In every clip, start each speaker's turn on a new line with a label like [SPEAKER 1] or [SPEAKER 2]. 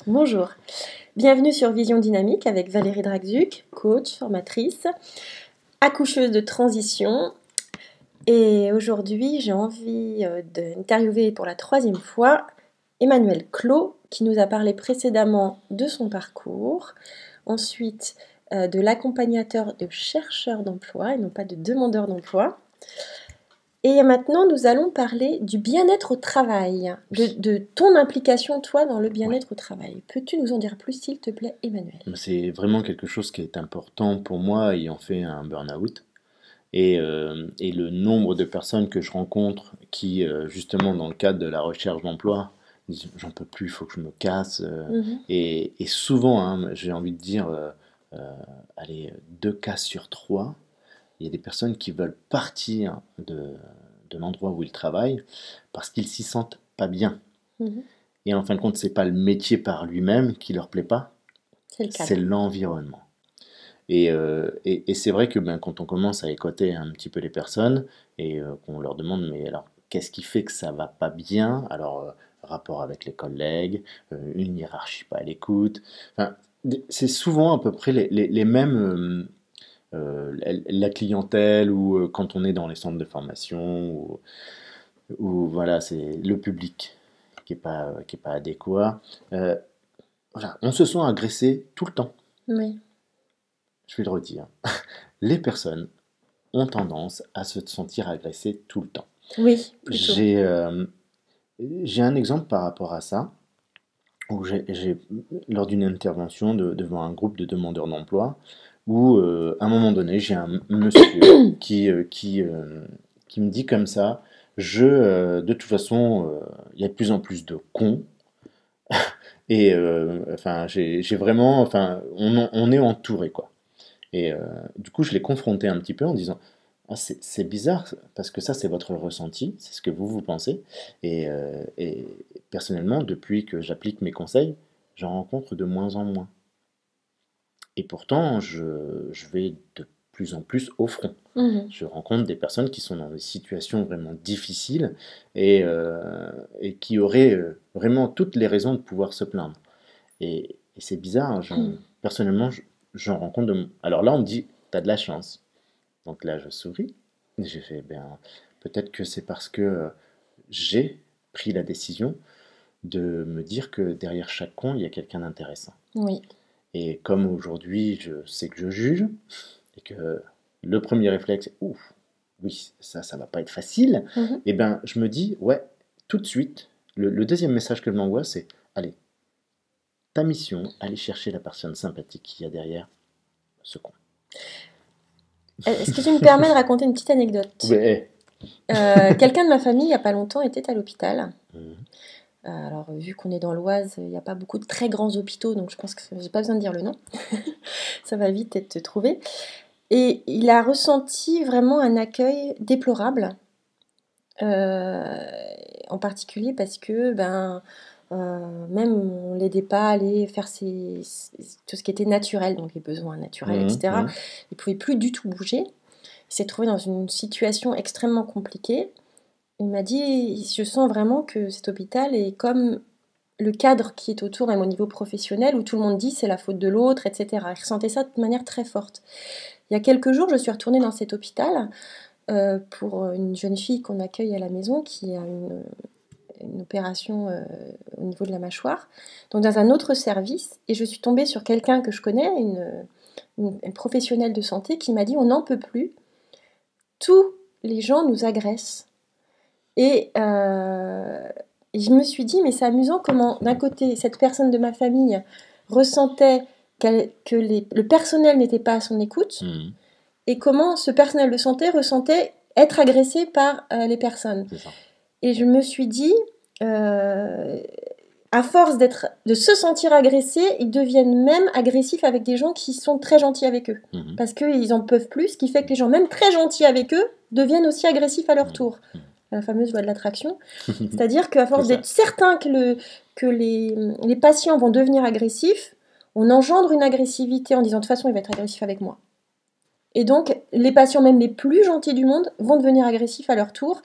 [SPEAKER 1] Bonjour, bienvenue sur Vision Dynamique avec Valérie Dragzuc, coach, formatrice, accoucheuse de transition. Et aujourd'hui, j'ai envie d'interviewer pour la 3e fois Emmanuel Clot, qui nous a parlé précédemment de son parcours, ensuite de l'accompagnateur de chercheurs d'emploi et non pas de demandeurs d'emploi. Et maintenant, nous allons parler du bien-être au travail, de ton implication, toi, dans le bien-être au travail. Peux-tu nous en dire plus, s'il te plaît, Emmanuel?
[SPEAKER 2] C'est vraiment quelque chose qui est important pour moi, ayant fait un burn-out. Et le nombre de personnes que je rencontre qui, justement, dans le cadre de la recherche d'emploi, disent j'en peux plus, il faut que je me casse. Et souvent, hein, j'ai envie de dire, allez, 2 cas sur 3, il y a des personnes qui veulent partir de l'endroit où ils travaillent parce qu'ils s'y sentent pas bien.
[SPEAKER 1] Mhm.
[SPEAKER 2] Et en fin de compte, c'est pas le métier par lui-même qui leur plaît pas,
[SPEAKER 1] C'est le
[SPEAKER 2] c'est
[SPEAKER 1] cadre.
[SPEAKER 2] l'environnement. Et c'est vrai que quand on commence à écouter un petit peu les personnes et qu'on leur demande, mais alors, qu'est-ce qui fait que ça va pas bien? Alors, rapport avec les collègues, une hiérarchie pas à l'écoute. Enfin, c'est souvent à peu près les mêmes, la clientèle ou quand on est dans les centres de formation ou voilà, c'est le public qui est pas adéquat. Euh, voilà, on se sent agressé tout le temps.
[SPEAKER 1] Oui.
[SPEAKER 2] Je vais le redire. Les personnes ont tendance à se sentir agressées tout le temps.
[SPEAKER 1] Oui, plutôt.
[SPEAKER 2] J'ai un exemple par rapport à ça, où lors d'une intervention devant un groupe de demandeurs d'emploi, où à un moment donné, j'ai un monsieur qui me dit comme ça, de toute façon, il y a de plus en plus de cons, et enfin, j'ai vraiment, enfin, on est entouré, quoi. Et du coup, je l'ai confronté un petit peu en disant, ah, c'est bizarre, parce que ça, c'est votre ressenti, c'est ce que vous pensez. Et personnellement, depuis que j'applique mes conseils, j'en rencontre de moins en moins. Et pourtant, je vais de plus en plus au front.
[SPEAKER 1] Mhm.
[SPEAKER 2] Je rencontre des personnes qui sont dans des situations vraiment difficiles et qui auraient vraiment toutes les raisons de pouvoir se plaindre. Et c'est bizarre, personnellement, j'en rencontre Alors là, on me dit, t'as de la chance. Donc là, je souris. Et j'ai fait, ben, peut-être que c'est parce que j'ai pris la décision de me dire que derrière chaque con, il y a quelqu'un d'intéressant.
[SPEAKER 1] Oui.
[SPEAKER 2] Et comme aujourd'hui, je sais que je juge, et que le premier réflexe, ouf, oui, ça va pas être facile,
[SPEAKER 1] Mhm.
[SPEAKER 2] et ben, je me dis, ouais, tout de suite, le deuxième message que je m'envoie, c'est, allez, ta mission, aller chercher la personne sympathique qu'il y a derrière ce con.
[SPEAKER 1] Est-ce que tu me permets de raconter une petite anecdote?
[SPEAKER 2] Ouais.
[SPEAKER 1] Quelqu'un de ma famille, il n'y a pas longtemps, était à l'hôpital.
[SPEAKER 2] Mhm.
[SPEAKER 1] Alors, vu qu'on est dans l'Oise, il n'y a pas beaucoup de très grands hôpitaux, donc je pense que j'ai pas besoin de dire le nom. Ça va vite être trouvé. Et il a ressenti vraiment un accueil déplorable, euh, en particulier parce que même on l'aidait pas à aller faire tout ce qui était naturel, donc les besoins naturels,
[SPEAKER 2] Mhm.
[SPEAKER 1] etc.
[SPEAKER 2] Mhm.
[SPEAKER 1] Il pouvait plus du tout bouger. Il s'est trouvé dans une situation extrêmement compliquée. Il m'a dit, je sens vraiment que cet hôpital est comme le cadre qui est autour, même au niveau professionnel, où tout le monde dit c'est la faute de l'autre, etc. Il ressentait ça de manière très forte. Il y a quelques jours, je suis retournée dans cet hôpital pour une jeune fille qu'on accueille à la maison qui a une opération au niveau de la mâchoire, donc dans un autre service, et je suis tombée sur quelqu'un que je connais, une professionnelle de santé, qui m'a dit on n'en peut plus, tous les gens nous agressent. Et je me suis dit, mais c'est amusant comment, d'un côté, cette personne de ma famille ressentait que le personnel n'était pas à son écoute,
[SPEAKER 2] Mhm.
[SPEAKER 1] et comment ce personnel de santé ressentait être agressé par les personnes.
[SPEAKER 2] C'est ça.
[SPEAKER 1] Et je me suis dit, à force de se sentir agressés, ils deviennent même agressifs avec des gens qui sont très gentils avec eux.
[SPEAKER 2] Mhm.
[SPEAKER 1] Parce qu'ils en peuvent plus, ce qui fait que les gens, même très gentils avec eux, deviennent aussi agressifs à leur tour. La fameuse loi de l'attraction. C'est-à-dire qu'à force
[SPEAKER 2] C'est ça.
[SPEAKER 1] d'être certain que les patients vont devenir agressifs, on engendre une agressivité en disant de toute façon il va être agressif avec moi. Et donc les patients même les plus gentils du monde vont devenir agressifs à leur tour.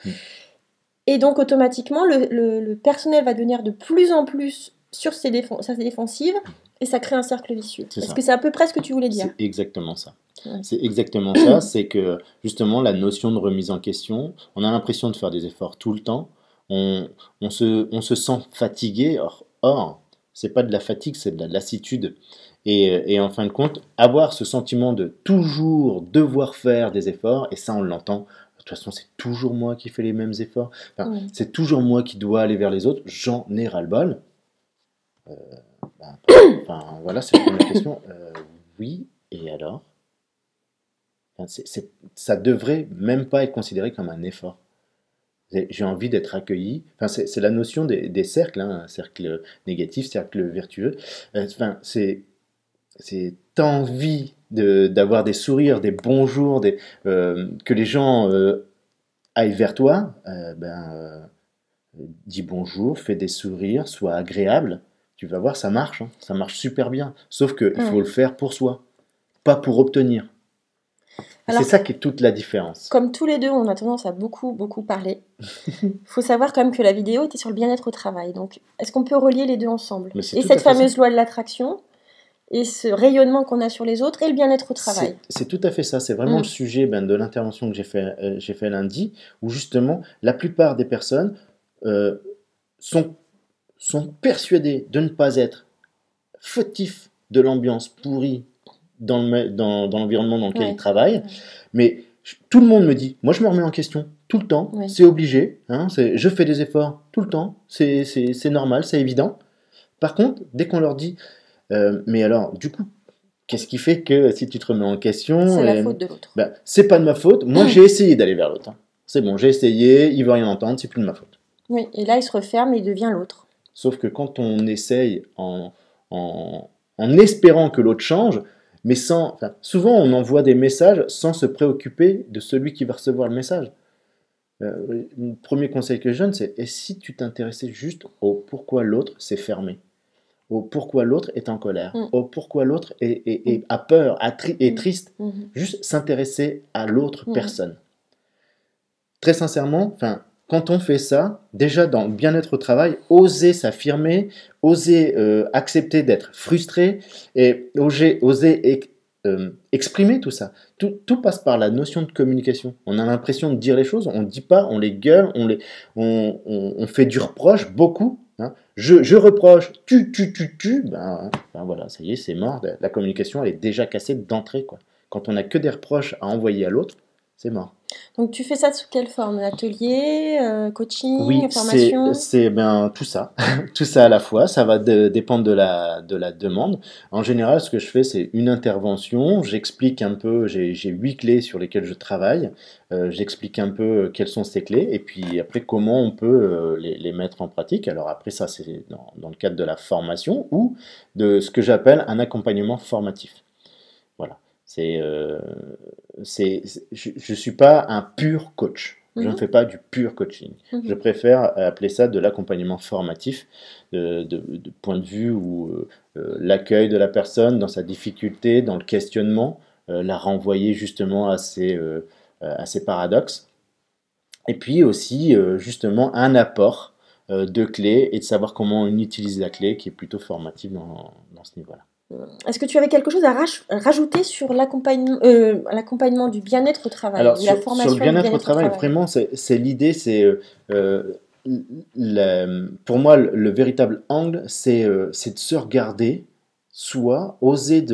[SPEAKER 1] Et donc automatiquement le personnel va devenir de plus en plus sur sa défensive et ça crée un cercle vicieux.
[SPEAKER 2] C'est
[SPEAKER 1] Est-ce
[SPEAKER 2] ça.
[SPEAKER 1] que c'est à peu près ce que tu voulais dire?
[SPEAKER 2] C'est exactement ça.
[SPEAKER 1] Ouais.
[SPEAKER 2] C'est exactement ça, c'est que justement la notion de remise en question, on a l'impression de faire des efforts tout le temps, on se sent fatigué, or c'est pas de la fatigue, c'est de la lassitude. Et en fin de compte, avoir ce sentiment de toujours devoir faire des efforts, et ça on l'entend, de toute façon c'est toujours moi qui fais les mêmes efforts, enfin,
[SPEAKER 1] Mm.
[SPEAKER 2] c'est toujours moi qui dois aller vers les autres, j'en ai ras-le-bol. Ben, enfin voilà, c'est la première question. Oui, et alors? Enfin, ça devrait même pas être considéré comme un effort. J'ai envie d'être accueilli. Enfin, c'est la notion des cercles, hein, un cercle négatif, cercle vertueux. Enfin, t'as envie d'avoir des sourires, des bonjours, que les gens aillent vers toi. Dis bonjour, fais des sourires, sois agréable. Tu vas voir, ça marche, hein, ça marche super bien. Sauf qu'il faut
[SPEAKER 1] Mm.
[SPEAKER 2] le faire pour soi, pas pour obtenir. Et c'est
[SPEAKER 1] Alors,
[SPEAKER 2] ça qui est toute la différence.
[SPEAKER 1] comme tous les deux, on a tendance à beaucoup, beaucoup parler. Il faut savoir quand même que la vidéo était sur le bien-être au travail. Donc, est-ce qu'on peut relier les deux ensemble?
[SPEAKER 2] Mais c'est
[SPEAKER 1] Et
[SPEAKER 2] tout
[SPEAKER 1] cette
[SPEAKER 2] à fait ça.
[SPEAKER 1] fameuse loi de l'attraction, et ce rayonnement qu'on a sur les autres, et le bien-être au travail.
[SPEAKER 2] C'est tout à fait ça. C'est vraiment
[SPEAKER 1] Mm.
[SPEAKER 2] le sujet de l'intervention que j'ai fait lundi, où justement, la plupart des personnes euh, sont, sont persuadées de ne pas être fautifs de l'ambiance pourrie dans l'environnement dans lequel ils
[SPEAKER 1] Ouais.
[SPEAKER 2] travaillent.
[SPEAKER 1] Ouais.
[SPEAKER 2] Mais tout le monde me dit, moi je me remets en question tout le temps,
[SPEAKER 1] Oui.
[SPEAKER 2] c'est obligé, hein, je fais des efforts tout le temps, c'est normal, c'est évident. Par contre, dès qu'on leur dit, mais alors, du coup, qu'est-ce qui fait que si tu te remets en question,
[SPEAKER 1] C'est la faute de l'autre.
[SPEAKER 2] ben, c'est pas de ma faute, moi j'ai essayé d'aller vers l'autre. Hein. C'est bon, j'ai essayé, il veut rien entendre, c'est plus de ma faute.
[SPEAKER 1] Oui, et là, il se referme et il devient l'autre.
[SPEAKER 2] Sauf que quand on essaye en espérant que l'autre change, mais sans. Enfin, souvent, on envoie des messages sans se préoccuper de celui qui va recevoir le message. Le premier conseil que je donne, c'est et si tu t'intéressais juste au pourquoi l'autre s'est fermé, au pourquoi l'autre est en colère,
[SPEAKER 1] Mm.
[SPEAKER 2] au pourquoi l'autre a peur, est triste,
[SPEAKER 1] Mm.
[SPEAKER 2] juste s'intéresser à l'autre
[SPEAKER 1] Mm.
[SPEAKER 2] personne. Très sincèrement, enfin, quand on fait ça, déjà dans le bien-être au travail, oser s'affirmer, oser accepter d'être frustré et oser exprimer tout ça. Tout passe par la notion de communication. On a l'impression de dire les choses, on ne dit pas, on les gueule, on fait du reproche, beaucoup. Hein. Je reproche, ben voilà, ça y est, c'est mort. La communication, elle est déjà cassée d'entrée, quoi. Quand on n'a que des reproches à envoyer à l'autre, c'est mort.
[SPEAKER 1] Donc, tu fais ça sous quelle forme? Atelier, coaching,
[SPEAKER 2] Oui,
[SPEAKER 1] formation?
[SPEAKER 2] c'est ben, tout ça, tout ça à la fois. Ça va dépendre de la demande. En général, ce que je fais, c'est une intervention. J'explique un peu, j'ai 8 clés sur lesquelles je travaille. J'explique un peu quelles sont ces clés et puis après comment on peut les mettre en pratique. Alors après, ça, c'est dans le cadre de la formation ou de ce que j'appelle un accompagnement formatif. Voilà. Je ne suis pas un pur coach. Je ne fais pas du pur coaching. Je préfère appeler ça de l'accompagnement formatif, de point de vue où l'accueil de la personne dans sa difficulté, dans le questionnement, la renvoyer justement à ses paradoxes. Et puis aussi justement un apport de clés et de savoir comment on utilise la clé qui est plutôt formative dans ce niveau-là.
[SPEAKER 1] Est-ce que tu avais quelque chose à rajouter sur l'accompagnement du bien-être au travail?
[SPEAKER 2] Alors,
[SPEAKER 1] ou la formation
[SPEAKER 2] sur le bien-être au travail,
[SPEAKER 1] travail?
[SPEAKER 2] vraiment, c'est l'idée, pour moi, le véritable angle, c'est de se regarder, soi, oser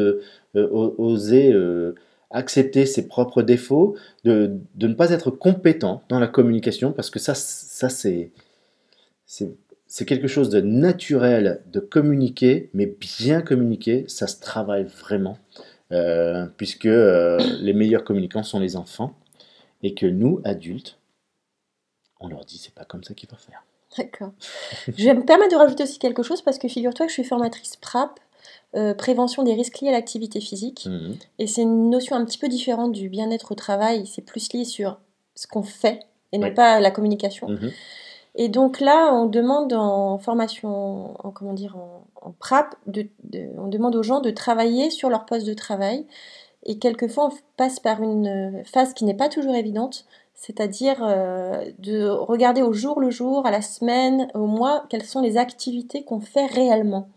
[SPEAKER 2] accepter ses propres défauts, de ne pas être compétent dans la communication, parce que ça c'est quelque chose de naturel de communiquer, mais bien communiquer, ça se travaille vraiment, puisque les meilleurs communicants sont les enfants, et que nous, adultes, on leur dit c'est pas comme ça qu'il faut faire.
[SPEAKER 1] D'accord. Je vais me permettre de rajouter aussi quelque chose parce que figure-toi que je suis formatrice PRAP, prévention des risques liés à l'activité physique.
[SPEAKER 2] Mmh.
[SPEAKER 1] Et c'est une notion un petit peu différente du bien-être au travail. C'est plus lié sur ce qu'on fait et non
[SPEAKER 2] Oui.
[SPEAKER 1] pas la communication.
[SPEAKER 2] Mmh.
[SPEAKER 1] Et donc là, on demande en formation, en PRAP, on demande aux gens de travailler sur leur poste de travail. Et quelquefois, on passe par une phase qui n'est pas toujours évidente, c'est-à-dire de regarder au jour le jour, à la semaine, au mois, quelles sont les activités qu'on fait réellement.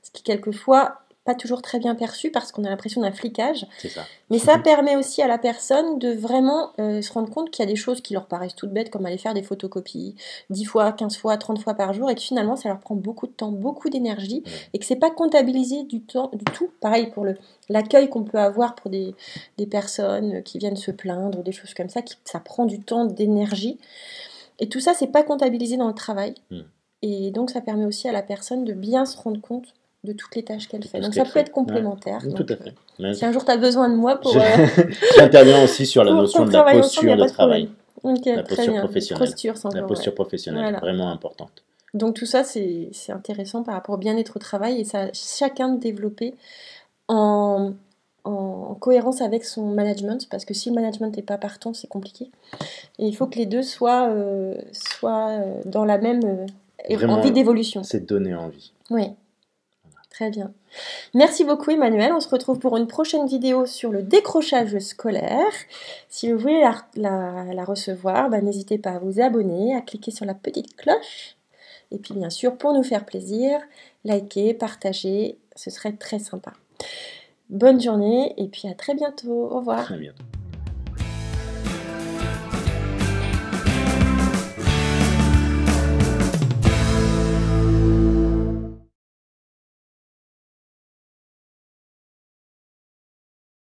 [SPEAKER 1] Ce qui quelquefois pas toujours très bien perçu parce qu'on a l'impression d'un flicage.
[SPEAKER 2] C'est ça.
[SPEAKER 1] Mais ça permet aussi à la personne de vraiment se rendre compte qu'il y a des choses qui leur paraissent toutes bêtes, comme aller faire des photocopies 10 fois, 15 fois, 30 fois par jour, et que finalement ça leur prend beaucoup de temps, beaucoup d'énergie, et que c'est pas comptabilisé du tout. Pareil pour l'accueil qu'on peut avoir pour des personnes qui viennent se plaindre, ou des choses comme ça, ça prend du temps, d'énergie. Et tout ça, c'est pas comptabilisé dans le travail. Et donc ça permet aussi à la personne de bien se rendre compte de toutes les tâches qu'elle fait. Donc ça peut être complémentaire.
[SPEAKER 2] Ouais.
[SPEAKER 1] Donc,
[SPEAKER 2] tout à fait.
[SPEAKER 1] Si un jour tu as besoin de moi pour...
[SPEAKER 2] J'interviens aussi sur la notion de la posture de travail.
[SPEAKER 1] Okay,
[SPEAKER 2] la posture professionnelle.
[SPEAKER 1] La
[SPEAKER 2] posture professionnelle,
[SPEAKER 1] voilà.
[SPEAKER 2] Vraiment importante.
[SPEAKER 1] Donc tout ça, c'est intéressant par rapport au bien-être au travail, et ça, chacun de développer en cohérence avec son management, parce que si le management n'est pas partant, c'est compliqué. Et il faut que les deux soient dans la même envie d'évolution.
[SPEAKER 2] C'est donner envie.
[SPEAKER 1] Oui. Très bien. Merci beaucoup Emmanuel. On se retrouve pour une prochaine vidéo sur le décrochage scolaire. Si vous voulez la recevoir, n'hésitez pas à vous abonner, à cliquer sur la petite cloche. Et puis bien sûr, pour nous faire plaisir, likez, partagez, ce serait très sympa. Bonne journée et puis à très bientôt. Au revoir.
[SPEAKER 2] À bientôt.